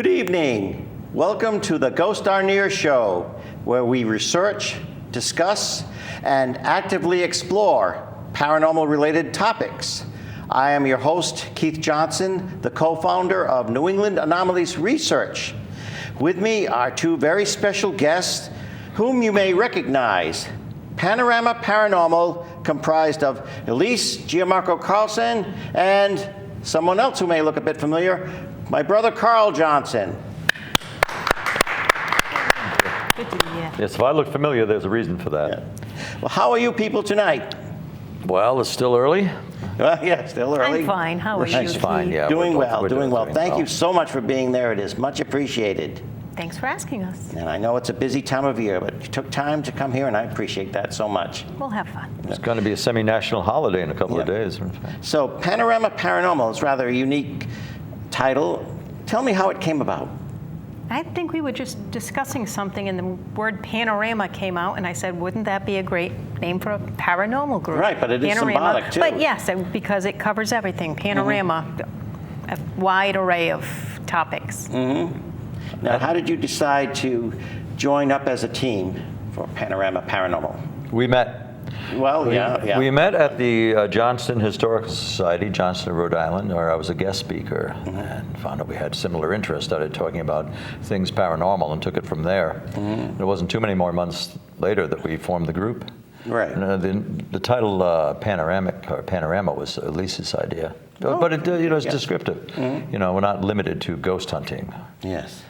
Good evening. Welcome to the Ghost N.E.A.R show, where we research, discuss, and actively explore paranormal-related topics. I am your host, Keith Johnson, the co-founder of New England Anomalies Research. With me are two very special guests whom you may recognize. Panorama Paranormal, comprised of Elise Giamarco Carlson and someone else who may look a bit familiar, my brother Carl Johnson. Good to be here. Yes, if I look familiar, there's a reason for that. Yeah. Well, how are you people tonight? Well, it's still early. Yeah, still early. I'm fine. How are you? Thanks, fine, yeah. Doing well, we're doing well. Thank you so much for being there. It is much appreciated. Thanks for asking us. And I know it's a busy time of year, but you took time to come here, and I appreciate that so much. We'll have fun. It's going to be a semi-national holiday in a couple of days. So Panorama Paranormal is rather a unique title. Tell me how it came about. I think we were just discussing something and the word panorama came out and I said, wouldn't that be a great name for a paranormal group? Right, but it is symbolic too. But yes, because it covers everything. Panorama, a wide array of topics. Mm-hmm. Now, how did you decide to join up as a team for Panorama Paranormal? We met. Well, yeah. We met at the Johnston Historical Society, Johnston, Rhode Island, where I was a guest speaker, and found out we had similar interests, started talking about things paranormal, and took it from there. It wasn't too many more months later that we formed the group. Right. And the title Panorama was Elise's idea, but it it's descriptive. We're not limited to ghost hunting. Yes.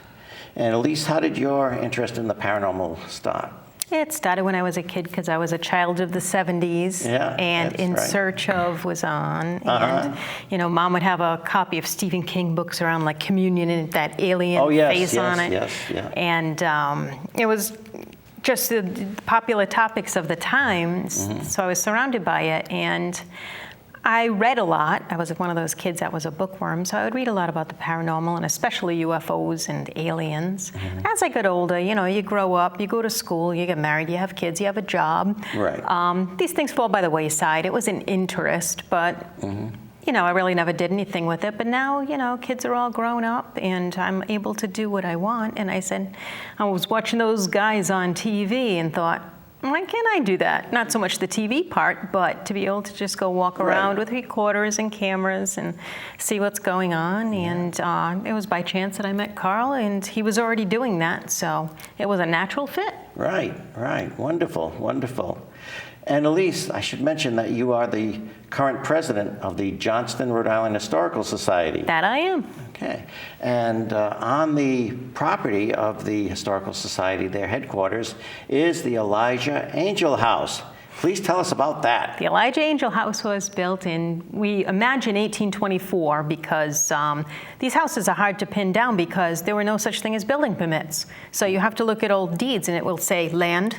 And Elise, how did your interest in the paranormal start? It started when I was a kid because I was a child of the 70s and In Search Of was on. And, Mom would have a copy of Stephen King books around like Communion and that alien face on it. And it was just the popular topics of the time, so I was surrounded by it. And I read a lot. I was one of those kids that was a bookworm, so I would read a lot about the paranormal and especially UFOs and aliens. As I got older, you grow up, you go to school, you get married, you have kids, you have a job. Right. These things fall by the wayside. It was an interest, but I really never did anything with it. But now, kids are all grown up and I'm able to do what I want. And I was watching those guys on TV and thought, why can't I do that? Not so much the TV part, but to be able to just go walk around with recorders and cameras and see what's going on. And it was by chance that I met Carl, and he was already doing that, so it was a natural fit. Right. Wonderful, wonderful. And Elise, I should mention that you are the current president of the Johnston, Rhode Island Historical Society. That I am. Okay. And on the property of the Historical Society, their headquarters, is the Elijah Angel House. Please tell us about that. The Elijah Angel House was built in, we imagine 1824, because these houses are hard to pin down because there were no such thing as building permits. So you have to look at old deeds and it will say land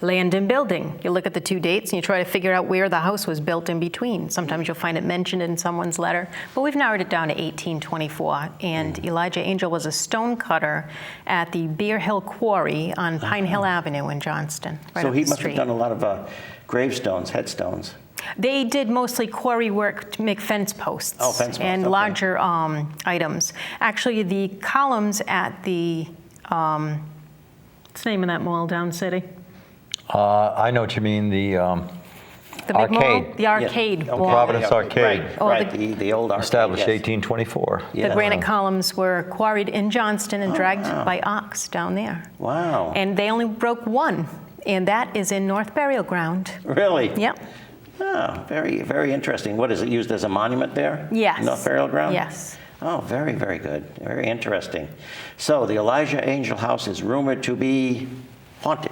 and building. You look at the two dates and you try to figure out where the house was built in between. Sometimes you'll find it mentioned in someone's letter, but we've narrowed it down to 1824. And Elijah Angel was a stone cutter at the Bear Hill Quarry on Pine Hill Avenue in Johnston. So he must have done a lot of gravestones, headstones. They did mostly quarry work to make fence posts. Oh, fence posts. And larger items. Actually, the columns at the, what's the name of that mall down city? I know what you mean, the big arcade. Mall? The arcade. The Providence Arcade. Right, the old arcade. Established 1824. The granite columns were quarried in Johnston and dragged by ox down there. Wow. And they only broke one, and that is in North Burial Ground. Really? Yep. Oh, very, very interesting. What, is it used as a monument there? Yes. North Burial Ground? Yes. Oh, very, very good. Very interesting. So the Elijah Angel House is rumored to be haunted.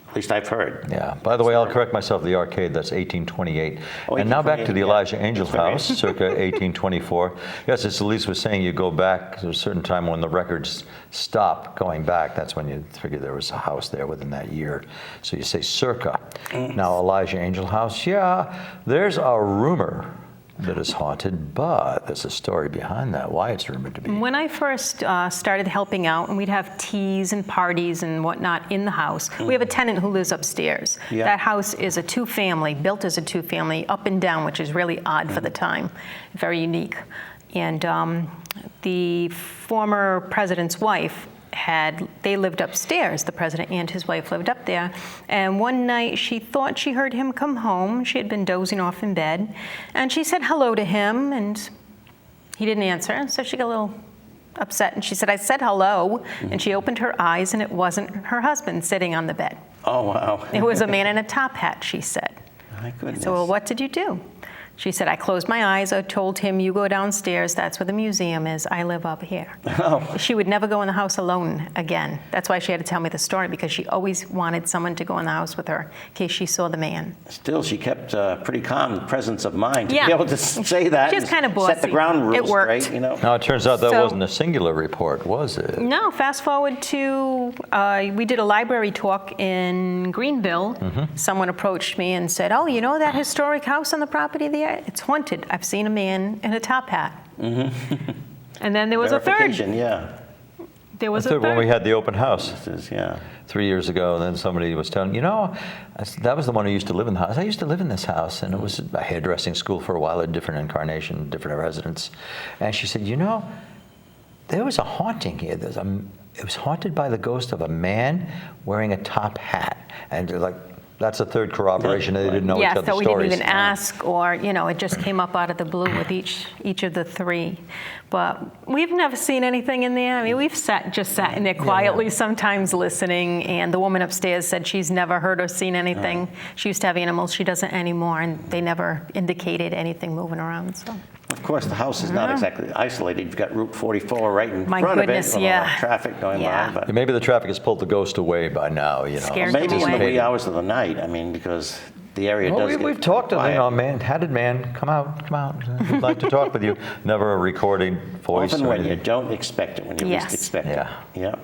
At least I've heard. Yeah. By the way, I'll correct myself. The arcade, that's 1828. And now back to the Elijah Angel House, circa 1824. Yes, as Elise was saying, you go back to a certain time when the records stop going back. That's when you figure there was a house there within that year. So you say circa. Now, Elijah Angel House, there's a rumor that is haunted, but there's a story behind that, why it's rumored to be. When I first started helping out, and we'd have teas and parties and whatnot in the house, we have a tenant who lives upstairs. That house is a two-family, built as a two-family, up and down, which is really odd for the time, very unique. And the former president's wife they lived upstairs. The president and his wife lived up there. And one night she thought she heard him come home. She had been dozing off in bed. And she said hello to him, and he didn't answer. So she got a little upset, and she said, I said hello. And she opened her eyes, and it wasn't her husband sitting on the bed. Oh, wow. It was a man in a top hat, she said. My goodness. So, well, what did you do? She said, I closed my eyes. I told him, you go downstairs. That's where the museum is. I live up here. Oh. She would never go in the house alone again. That's why she had to tell me the story, because she always wanted someone to go in the house with her in case she saw the man. Still, she kept pretty calm presence of mind to be able to say that. She was kind of bossy. Set the ground rules it worked. straight, you know. Now, it turns out that wasn't a singular report, was it? No, fast forward to, we did a library talk in Greenville. Someone approached me and said, oh, you know that historic house on the property there? It's haunted. I've seen a man in a top hat. And then there was a third. Yeah. There was a third. When we had the open house. Yeah. 3 years ago, and then somebody was telling, that was the one who used to live in the house. I used to live in this house, and it was a hairdressing school for a while, a different incarnation, different residents. And she said, there was a haunting here. It was haunted by the ghost of a man wearing a top hat. And they're like, that's a third corroboration. They didn't know each other's stories. Yes, so we didn't even ask, or, it just came up out of the blue with each of the three. But we've never seen anything in there. I mean, we've just sat in there quietly, sometimes listening, and the woman upstairs said she's never heard or seen anything. She used to have animals. She doesn't anymore, and they never indicated anything moving around. So. Of course, the house is not exactly isolated. You've got Route 44 right in front of it with a lot of traffic going by. But maybe the traffic has pulled the ghost away by now. Scared maybe them in the away. wee hours of the night. I mean, because the area does We've talked to them, hatted man, come out. We'd like to talk with you. Never a recording voice. Often or when anything. you don't expect it, when you least expect it. Yeah.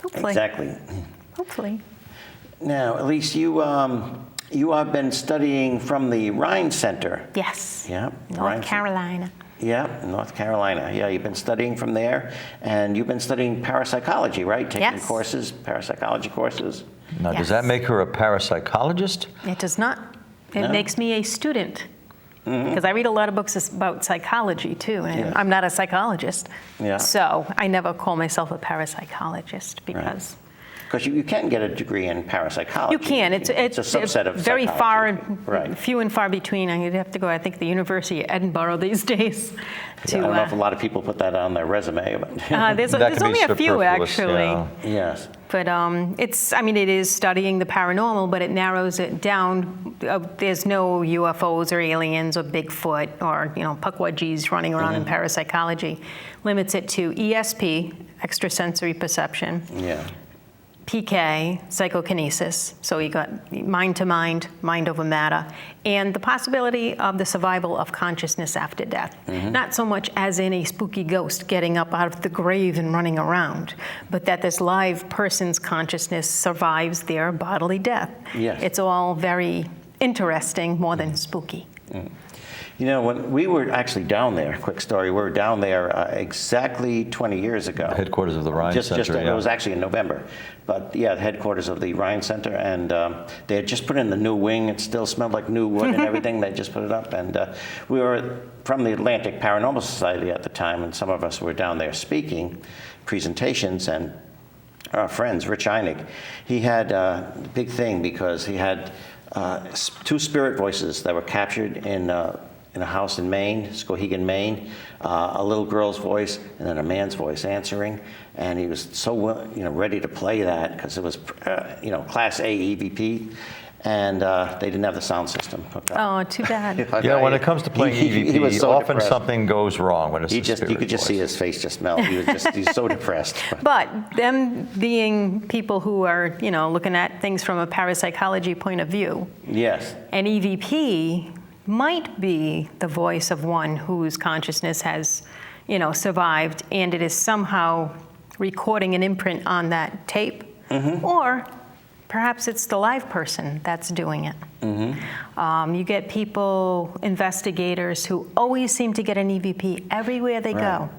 Hopefully. Exactly. Hopefully. Now, Elise, you have been studying from the Rhine Center. Yes. Yeah. North Carolina. Yeah, North Carolina. Yeah, you've been studying from there, and you've been studying parapsychology, right? Taking courses, parapsychology courses. Now, does that make her a parapsychologist? It does not. It makes me a student. Because I read a lot of books about psychology, too, and I'm not a psychologist. Yeah. So I never call myself a parapsychologist because... Because you can get a degree in parapsychology. You can. It's a subset of very few and far between. You'd have to go, I think, the University of Edinburgh these days. I don't know if a lot of people put that on their resume. But there's only a few, actually. Yes. But it is studying the paranormal, but it narrows it down. There's no UFOs or aliens or Bigfoot or, Pukwudgies running around in parapsychology. Limits it to ESP, extrasensory perception. Yeah. PK, psychokinesis, so you got mind to mind, mind over matter, and the possibility of the survival of consciousness after death. Not so much as in a spooky ghost getting up out of the grave and running around, but that this live person's consciousness survives their bodily death. Yes. It's all very interesting, more than spooky. When we were actually down there, quick story, we were down there exactly 20 years ago. The headquarters of the Rhine Center. It was actually in November. But the headquarters of the Rhine Center, and they had just put in the new wing. It still smelled like new wood and everything. They just put it up. And we were from the Atlantic Paranormal Society at the time, and some of us were down there speaking presentations, and our friends, Rich Einig, he had a big thing because he had two spirit voices that were captured in a house in Maine, Skowhegan, Maine, a little girl's voice and then a man's voice answering, and he was so ready to play that because it was Class A EVP, and they didn't have the sound system hooked up. Oh, too bad. When it comes to playing EVP, he was so often depressed. Something goes wrong when it's you could just see his face just melt. He's so depressed. But them being people who are looking at things from a parapsychology point of view. Yes. An EVP might be the voice of one whose consciousness has, survived, and it is somehow recording an imprint on that tape, or perhaps it's the live person that's doing it. You get people, investigators, who always seem to get an EVP everywhere they go.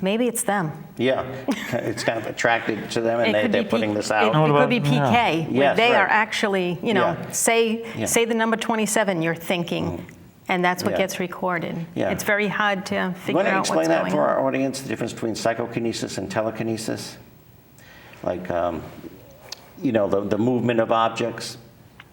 Maybe it's them. Yeah, it's kind of attracted to them, and they're putting this out. It could be PK. Yes, they are actually, say the number 27, you're thinking, And that's what Yeah. gets recorded. Yeah. It's very hard to figure out what's explain that going for on. our audience, the difference between psychokinesis and telekinesis? Like, the movement of objects?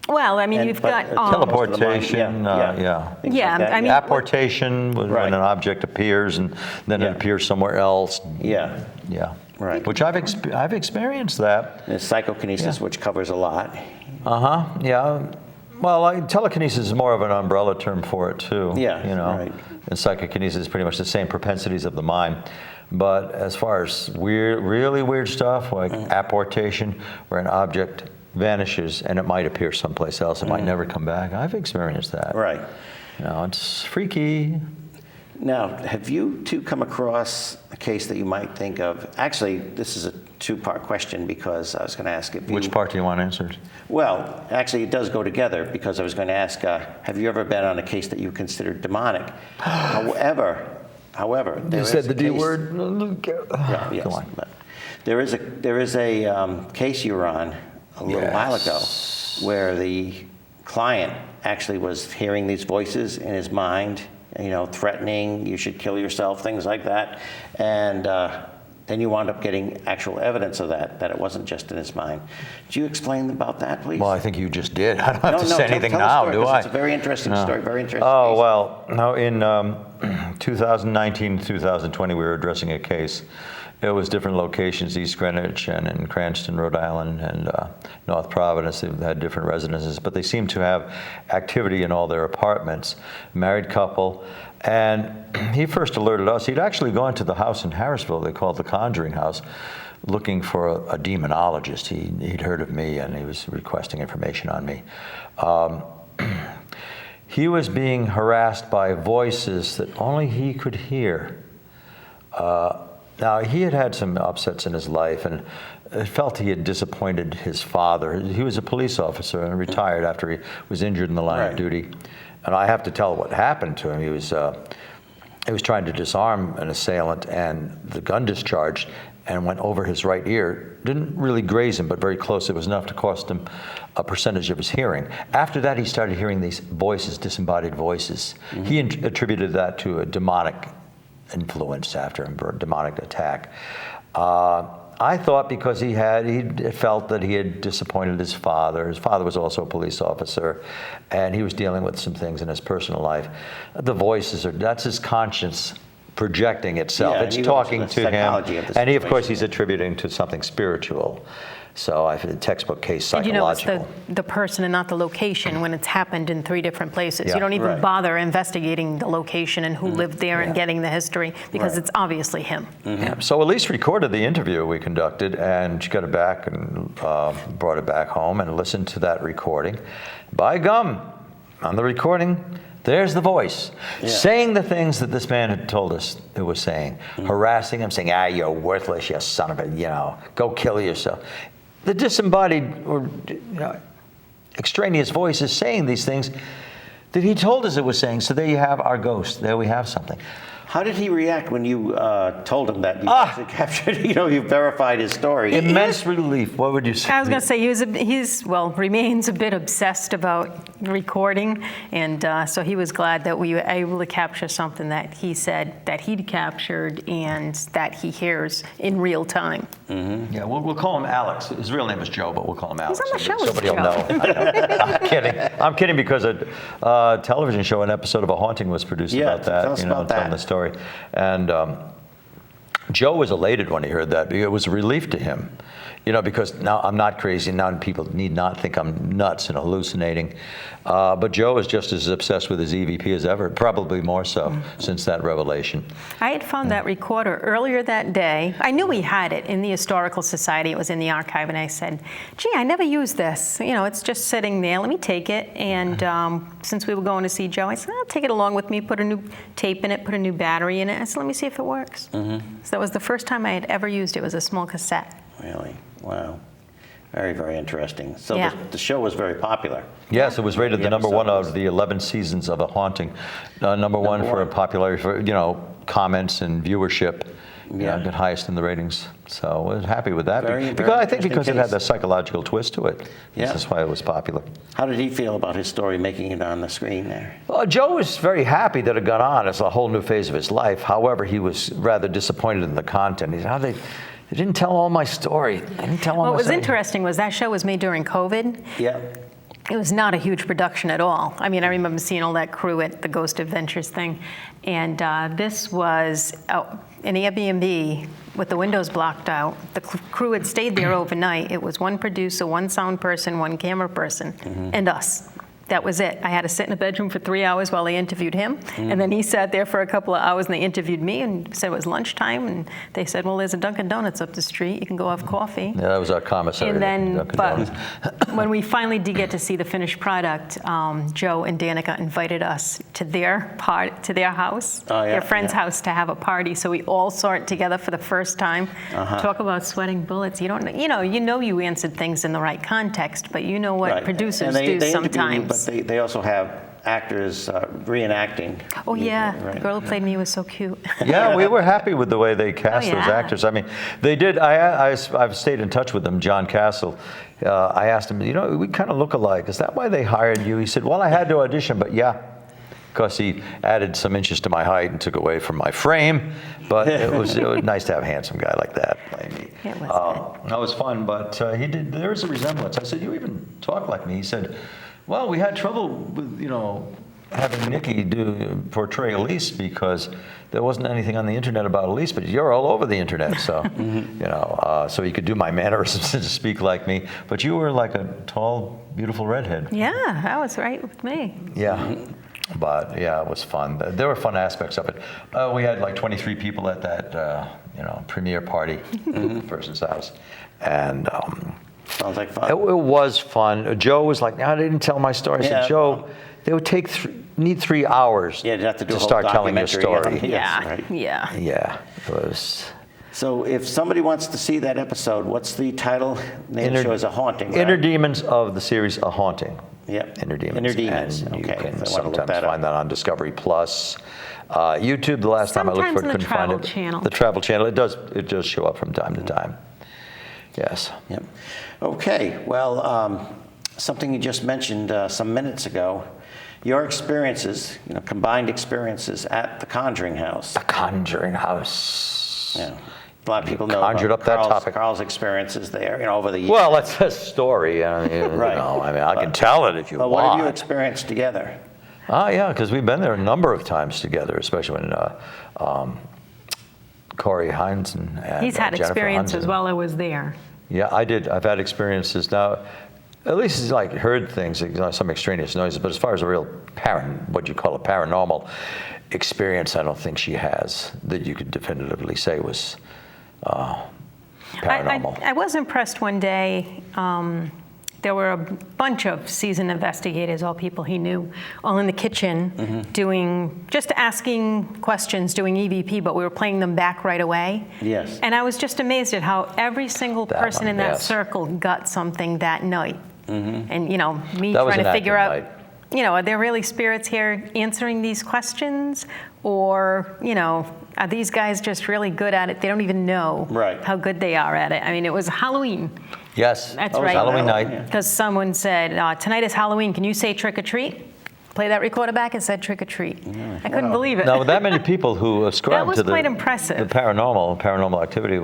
Well, I mean, you've got teleportation, things like that. I mean, apportation, when Right. an object appears and then it appears somewhere else. Yeah. Yeah. Right. Which I've experienced that. There's psychokinesis, which covers a lot. Yeah. Well, telekinesis is more of an umbrella term for it too. Yeah, right. And psychokinesis is pretty much the same propensities of the mind. But as far as really weird stuff like apportation, where an object vanishes and it might appear someplace else, it might never come back. I've experienced that. Right. It's freaky. Now, have you two come across a case that you might think of? Actually, this is a two-part question because I was going to ask if you... Which part do you want answered? Well, actually, it does go together because I was going to ask, have you ever been on a case that you considered demonic? However, You said the D word. Yes, Go on. but there is a case you were on a little while ago where the client actually was hearing these voices in his mind, threatening, you should kill yourself, things like that. And then you wound up getting actual evidence of that it wasn't just in his mind. Could you explain about that, please? Well, I think you just did. I don't have to say anything tell now, story, do I? It's a very interesting story, very interesting Oh, case. well, no, in 2019, 2020, we were addressing a case. It was different locations, East Greenwich and in Cranston, Rhode Island, and North Providence. They had different residences, but they seemed to have activity in all their apartments. Married couple, and he first alerted us. He'd actually gone to the house in Harrisville they called the Conjuring House, looking for a demonologist. He'd heard of me, and he was requesting information on me. He was being harassed by voices that only he could hear. Now, he had had some upsets in his life and felt he had disappointed his father. He was a police officer and retired after he was injured in the line of duty. And I have to tell what happened to him. He was trying to disarm an assailant, and the gun discharged and went over his right ear. Didn't really graze him, but very close. It was enough to cost him a percentage of his hearing. After that, he started hearing these voices, disembodied voices. He attributed that to a demonic influence after him, or a demonic attack. I thought because he felt that he had disappointed his father. His father was also a police officer, and he was dealing with some things in his personal life. The voices that's his conscience projecting itself. Yeah, it's talking to him, and of course, he's situation. attributing to something spiritual. So I think the textbook case psychological. And it's the person and not the location when it's happened in 3 different places. Yeah. You don't even bother investigating the location and who lived there and getting the history because it's obviously him. Yeah. So Elise recorded the interview we conducted, and she got it back and brought it back home and listened to that recording. By gum, on the recording, there's the voice saying the things that this man had told us it was saying, harassing him, saying, you're worthless, you son of a, go kill yourself. The disembodied or extraneous voice is saying these things that he told us it was saying. So there you have our ghost. There we have something. How did he react when you told him that you actually captured, you verified his story? Immense relief. What would you say? I was going to say he remains a bit obsessed about recording, and so he was glad that we were able to capture something that he said that he'd captured and that he hears in real time. Yeah, we'll call him Alex. His real name is Joe, but we'll call him Alex. He's on the show. Somebody will know. I'm kidding. I'm kidding because a television show, an episode of A Haunting was produced about that. Tell us about that. Telling the story. And Joe was elated when he heard that. It was a relief to him, because now I'm not crazy. Now people need not think I'm nuts and hallucinating. But Joe is just as obsessed with his EVP as ever, probably more so since that revelation. I had found that recorder earlier that day. I knew we had it in the Historical Society. It was in the archive, and I said, gee, I never used this. It's just sitting there. Let me take it. And since we were going to see Joe, I said, I'll take it along with me, put a new tape in it, put a new battery in it. I said, let me see if it works. So that was the first time I had ever used it. It was a small cassette. Really? Wow. Very, very interesting. So Yeah. the show was very popular. Yes, it was rated the number one episode of the 11 seasons of A Haunting. Number one for popularity, for comments and viewership got highest in the ratings. So I was happy with that. Very I think because it had case. that psychological twist to it. Yeah. That's why it was popular. How did he feel about his story making it on the screen there? Well, Joe was very happy that it got on. It's a whole new phase of his life. However, he was rather disappointed in the content. He said, they didn't tell all my story. They didn't tell all What my was story. interesting was that show was made during COVID. Yeah. It was not a huge production at all. I mean, I remember seeing all that crew at the Ghost Adventures thing. And this was an Airbnb with the windows blocked out. The crew had stayed there overnight. It was one producer, one sound person, one camera person, and us. That was it. I had to sit in a bedroom for 3 hours while they interviewed him. And then he sat there for a couple of hours and they interviewed me and said it was lunchtime. And they said, well, there's a Dunkin' Donuts up the street. You can go have coffee. Yeah, that was our commissary. And then, Dunkin' but Donuts. when we finally did get to see the finished product, Joe and Danica invited us to their house, their friend's house, to have a party. So we all saw it together for the first time. Talk about sweating bullets. You answered things in the right context, but you know what producers do sometimes. But they also have actors reenacting. Oh yeah, the girl who played me was so cute. Yeah, we were happy with the way they cast those actors. I mean, they did. I've stayed in touch with them. John Castle. I asked him, we kind of look alike. Is that why they hired you? He said, well, I had to audition, but because he added some inches to my height and took away from my frame. But it was nice to have a handsome guy like that playing me. It was that was fun, but there is a resemblance. I said, you even talk like me. He said, well, we had trouble with, having Nikki portray Elise because there wasn't anything on the internet about Elise, but you're all over the internet, so so you could do my mannerisms to speak like me. But you were like a tall, beautiful redhead. Yeah, that was right with me. Yeah. But it was fun. There were fun aspects of it. We had like 23 people at that, premiere party at the person's house, and sounds like fun. It was fun. Joe was like, "No, they didn't tell my story." I said, "Joe, they would need 3 hours you'd have to start telling your story." Yeah. It was. So if somebody wants to see that episode, what's the title? The show is A Haunting, right? Inner Demons of the series A Haunting. Yep. Inner Demons. Inner Demons. And Okay. you can So I wanna look sometimes find that on Discovery Plus. YouTube, the last time I looked for it, couldn't find it. Channel. The Travel Channel. It does show up from time to time. Yes. Yep. Okay. Well, something you just mentioned some minutes ago, your experiences, combined experiences at the Conjuring House. The Conjuring House. Yeah. A lot of people know conjured about up that topic. Carl's experiences there, over the years. Well, that's a story. Right. I can tell it if you want. What have you experienced together? Yeah, because we've been there a number of times together, especially when Corey Hines and he's had Jennifer experiences Hunson. while I was there. Yeah, I did. I've had experiences now. At least it's like heard things, some extraneous noises. But as far as a real what you call a paranormal experience, I don't think she has that you could definitively say was paranormal. I was impressed one day. There were a bunch of seasoned investigators, all people he knew, all in the kitchen just asking questions, doing EVP, but we were playing them back right away. Yes. And I was just amazed at how every single person in that circle got something that night. And, me That was trying to an figure out, active are there really spirits here answering these questions? Or, are these guys just really good at it? They don't even know how good they are at it. I mean, it was Halloween. Yes, That's it was right. Halloween night. Because someone said, tonight is Halloween. Can you say trick or treat? Play that recorder back and said trick or treat. I couldn't believe it. Now, with that many people who ascribe to quite impressive. The paranormal activity,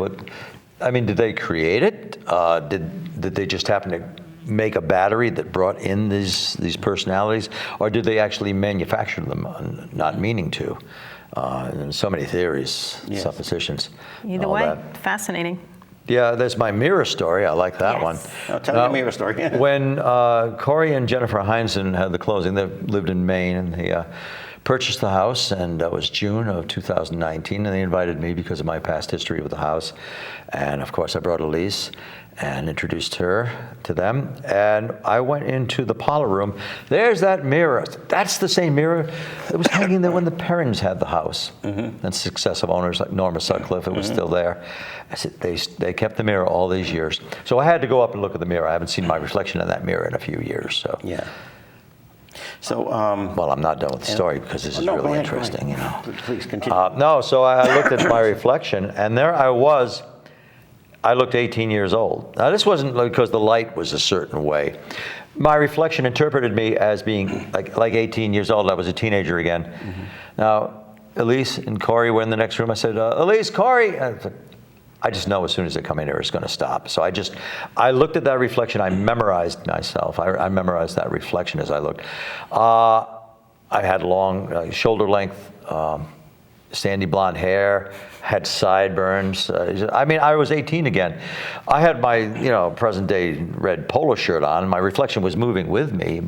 did they create it? Did they just happen to make a battery that brought in these personalities, or did they actually manufacture them, not meaning to? And so many theories, suppositions. Either way, fascinating. Yeah, there's my mirror story. I like that one. Oh, tell me the mirror story. When Corey and Jennifer Heinzen had the closing, they lived in Maine, and they purchased the house, and that was June of 2019, and they invited me because of my past history with the house. And of course, I brought Elise and introduced her to them. And I went into the parlor room. There's that mirror. That's the same mirror that was hanging there when the Perrins had the house. And successive owners like Norma Sutcliffe, it was still there. I said, they kept the mirror all these years. So I had to go up and look at the mirror. I haven't seen my reflection in that mirror in a few years. So. Yeah. So, well, I'm not done with the story because this is really interesting, you know. Please continue. No, so I looked at my reflection, and there I was. I looked 18 years old. Now, this wasn't because the light was a certain way. My reflection interpreted me as being like 18 years old. I was a teenager again. Mm-hmm. Now, Elise and Corey were in the next room. I said, Elise, Corey. I just know as soon as they come in here, it's going to stop. So I looked at that reflection. I memorized myself. I memorized that reflection as I looked. I had long, shoulder-length, sandy blonde hair, had sideburns. I mean, I was 18 again. I had my, present-day red polo shirt on. My reflection was moving with me,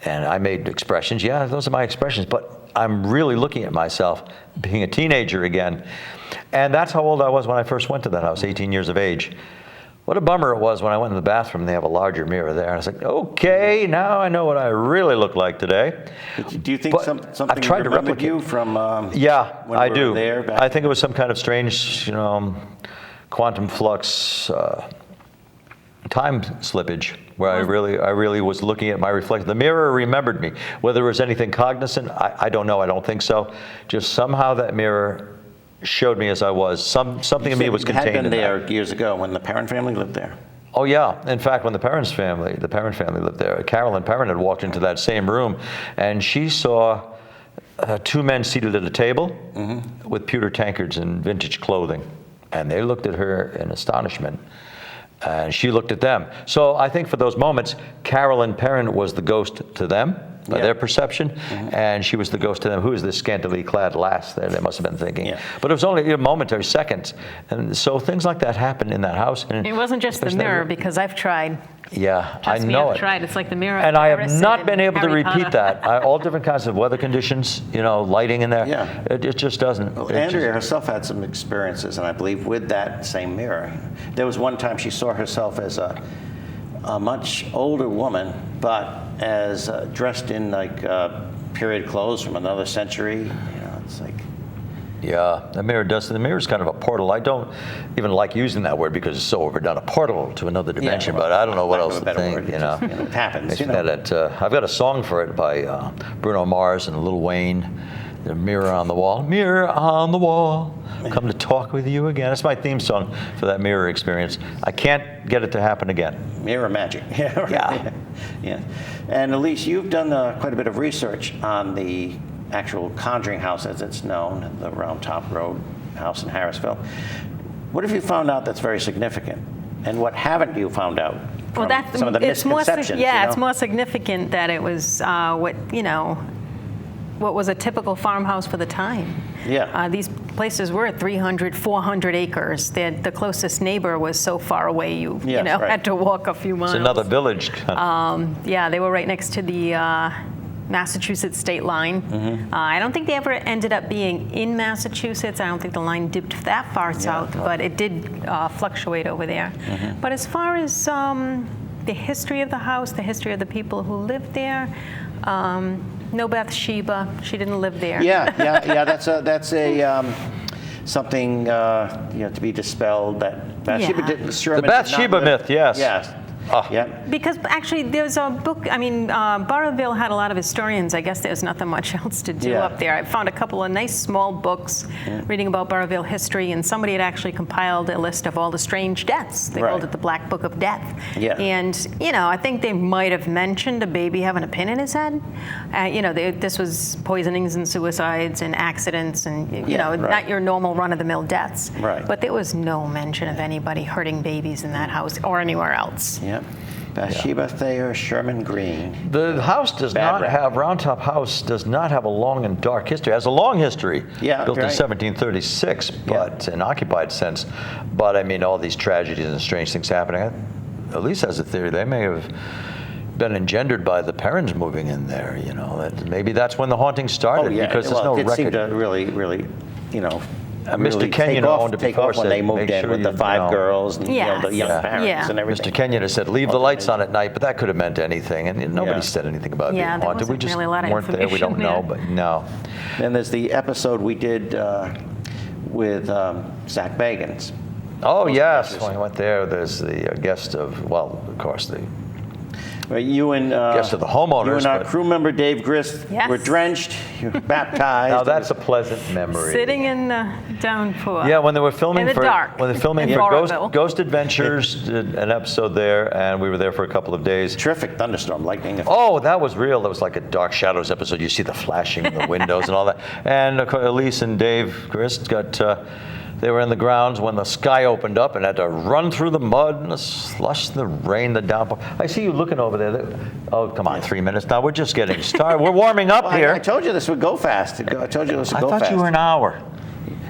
and I made expressions. Yeah, those are my expressions. But I'm really looking at myself being a teenager again. And that's how old I was when I first went to that house, 18 years of age. What a bummer it was when I went in the bathroom and they have a larger mirror there. And I was like, okay, now I know what I really look like today. Do you think something I've tried to replicate you from yeah, when I we do. were there? I think it was some kind of strange, quantum flux time slippage where I really was looking at my reflection. The mirror remembered me. Whether it was anything cognizant, I don't know. I don't think so. Just somehow that mirror showed me as I was. Something in me was contained in that. You had been there years ago when the Perrin family lived there. Oh yeah. In fact, when the Perrin family lived there, Carolyn Perrin had walked into that same room, and she saw two men seated at a table with pewter tankards and vintage clothing, and they looked at her in astonishment. And she looked at them. So I think for those moments, Carolyn Perrin was the ghost to them, by their perception, and she was the ghost to them. Who is this scantily clad lass there? They must have been thinking. Yeah. But it was only a momentary seconds. And so things like that happened in that house. And it wasn't just the mirror, because I've tried. Yeah, Trust I me, know I've tried. It's like the mirror. And I have not been able to repeat that. All different kinds of weather conditions, lighting in there. Yeah. It just doesn't. Well, Andrea herself had some experiences, and I believe with that same mirror. There was one time she saw herself as a much older woman, but as dressed in period clothes from another century. It's like. Yeah, the mirror does. The mirror is kind of a portal. I don't even like using that word because it's so overdone. A portal to another dimension, but I don't know what else to think. It happens. I've got a song for it by Bruno Mars and Lil Wayne. The mirror on the wall. Mirror on the wall. Come to talk with you again. That's my theme song for that mirror experience. I can't get it to happen again. Mirror magic. Yeah. Right. Yeah. And Elise, you've done quite a bit of research on the actual Conjuring House, as it's known, the Round Top Road house in Harrisville. What have you found out that's very significant? And what haven't you found out from some of the misconceptions? It's more significant that it was what was a typical farmhouse for the time. Yeah. These places were 300, 400 acres. The closest neighbor was so far away you had to walk a few miles. It's another village. They were right next to the Massachusetts state line. I don't think they ever ended up being in Massachusetts. I don't think the line dipped that far south, but it did fluctuate over there. But as far as the history of the house, the history of the people who lived there, no Bathsheba. She didn't live there. That's something to be dispelled. That Bathsheba didn't. The Bathsheba myth, yes. Yes. Because actually there's a book, Burrillville had a lot of historians. I guess there's nothing much else to do up there. I found a couple of nice small books reading about Burrillville history, and somebody had actually compiled a list of all the strange deaths. They called it the Black Book of Death. Yeah. And, I think they might have mentioned a baby having a pin in his head. This was poisonings and suicides and accidents and, not your normal run-of-the-mill deaths. Right. But there was no mention of anybody hurting babies in that house or anywhere else. Yeah. Bathsheba Thayer Sherman Green. The house Round Top House does not have a long and dark history. It has a long history, built in 1736, but in occupied sense. But all these tragedies and strange things happening. Elise has a theory they may have been engendered by the Perrins moving in there. That maybe that's when the haunting started because there's no record. It seemed to really, Mr. Kenyon owned it before when they moved in with the 5 girls and the young parents and everything. Mr. Kenyon has said, leave the lights on at night, but that could have meant anything. And nobody said anything about being haunted. We just weren't there. We don't know, but no. Then there's the episode we did with Zach Bagans. Oh, yes. When we went there, there's the guest of, of course, the But you and guess to the homeowners. You and our crew member Dave Grist were drenched, you were baptized. Now that's a pleasant memory. Sitting in the downpour. Yeah, when they were filming in the dark. When they're filming for Ghost Adventures, did an episode there, and we were there for a couple of days. Terrific thunderstorm, lightning. Oh, that was real. That was like a Dark Shadows episode. You see the flashing in the windows and all that. And of course, Elise and Dave Grist got. They were in the grounds when the sky opened up and had to run through the mud and the slush, the rain, the downpour. I see you looking over there. Oh, come on, 3 minutes now. We're just getting started. We're warming up here. I told you this would go fast. I told you this would go fast. I thought you were an hour.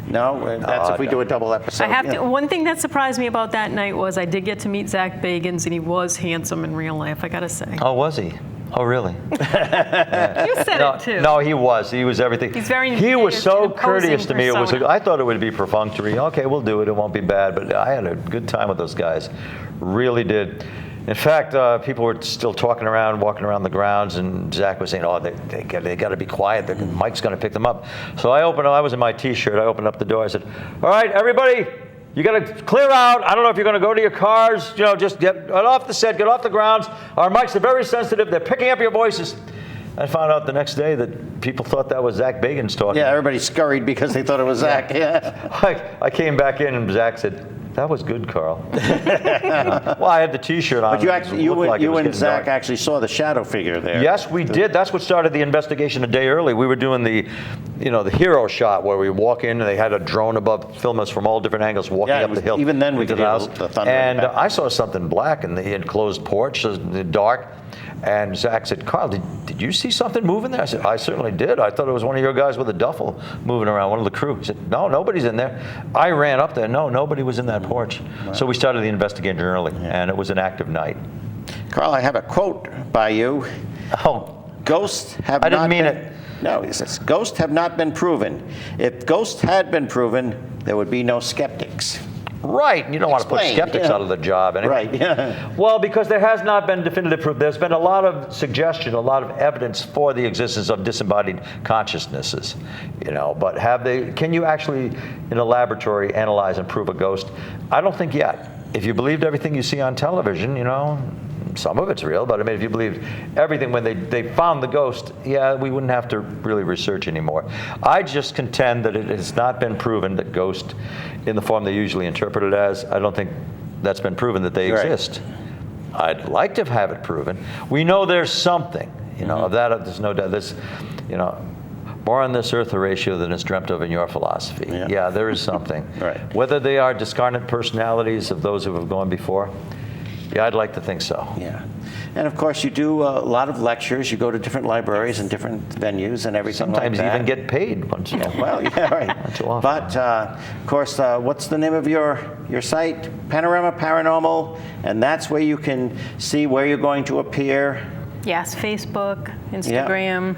No, that's if we do a double episode. I have to. One thing that surprised me about that night was I did get to meet Zach Bagans, and he was handsome in real life, I got to say. Oh, was he? Oh, really? You said it too. No, he was. He was everything. He was so courteous to me. I thought it would be perfunctory. Okay, we'll do it. It won't be bad. But I had a good time with those guys. Really did. In fact, people were still talking around, walking around the grounds, and Zach was saying, "Oh, they got to be quiet. Mike's going to pick them up." So I was in my T-shirt. I opened up the door. I said, "All right, everybody. You got to clear out. I don't know if you're going to go to your cars. Just get off the set, get off the grounds. Our mics are very sensitive. They're picking up your voices." I found out the next day that people thought that was Zach Bagans talking. Yeah, everybody scurried because they thought it was Zach. Yeah. I came back in and Zach said, "That was good, Carl." Well, I had the T-shirt on. But you and Zach actually saw the shadow figure there. Yes, we did. That's what started the investigation a day early. We were doing the hero shot where we walk in and they had a drone above, film us from all different angles walking up the hill. Even then we could hear the thunder. And I saw something black in the enclosed porch, in the dark. And Zach said, "Carl, did you see something moving there?" I said, "I certainly did. I thought it was one of your guys with a duffel moving around, one of the crew." He said, "No, nobody's in there." I ran up there. No, nobody was in that porch. Wow. So we started the investigation early, and it was an active night. Carl, I have a quote by you. Oh. Ghosts have not been... I didn't mean it. No, he says, "Ghosts have not been proven. If ghosts had been proven, there would be no skeptics." Right, you don't want to put skeptics out of the job. Anyway. Right, yeah. Well, because there has not been definitive proof. There's been a lot of suggestion, a lot of evidence for the existence of disembodied consciousnesses, but can you actually, in a laboratory, analyze and prove a ghost? I don't think yet. If you believed everything you see on television, some of it's real, but if you believed everything when they found the ghost, we wouldn't have to really research anymore. I just contend that it has not been proven that ghosts, in the form they usually interpret it as, I don't think that's been proven that they exist. I'd like to have it proven. We know there's something, of that there's no doubt. There's, more on this earth, Horatio, than is dreamt of in your philosophy. Yeah, there is something. Right. Whether they are discarnate personalities of those who have gone before, I'd like to think so. Yeah. And of course, you do a lot of lectures. You go to different libraries and different venues and everything Sometimes like that. even get paid once in a while. Well, yeah, right. Not too often. But, of course, what's the name of your site? Panorama Paranormal. And that's where you can see where you're going to appear. Yes, Facebook, Instagram.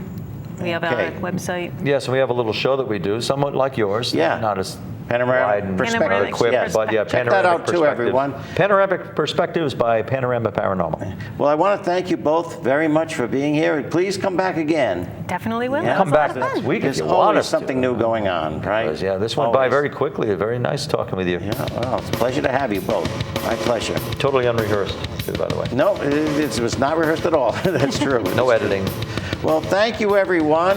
We have our website. Yes, we have a little show that we do, somewhat like yours. Yeah. Not as Panoramic Perspectives. Equipped, but check that out too, everyone. Panoramic Perspectives by Panorama Paranormal. Well, I want to thank you both very much for being here. Please come back again. Definitely will. Come back next week if you want us to. There's always something new going on, right? Yeah, this went by very quickly. Very nice talking with you. Yeah, well, it's a pleasure to have you both. My pleasure. Totally unrehearsed, too, by the way. No, it was not rehearsed at all. That's true. No editing. Well, thank you, everyone,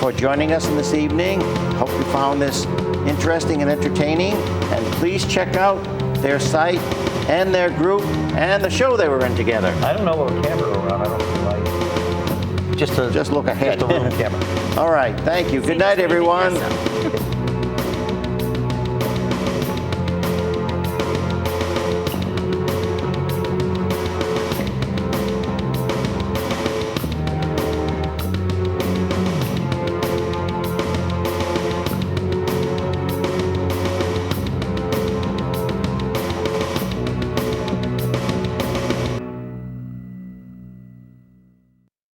for joining us this evening. Hope you found this interesting and entertaining. And please check out their site and their group and the show they were in together. I don't know what camera we're on. I don't know. Just look ahead. Just a room camera. All right. Thank you. Good night, everyone.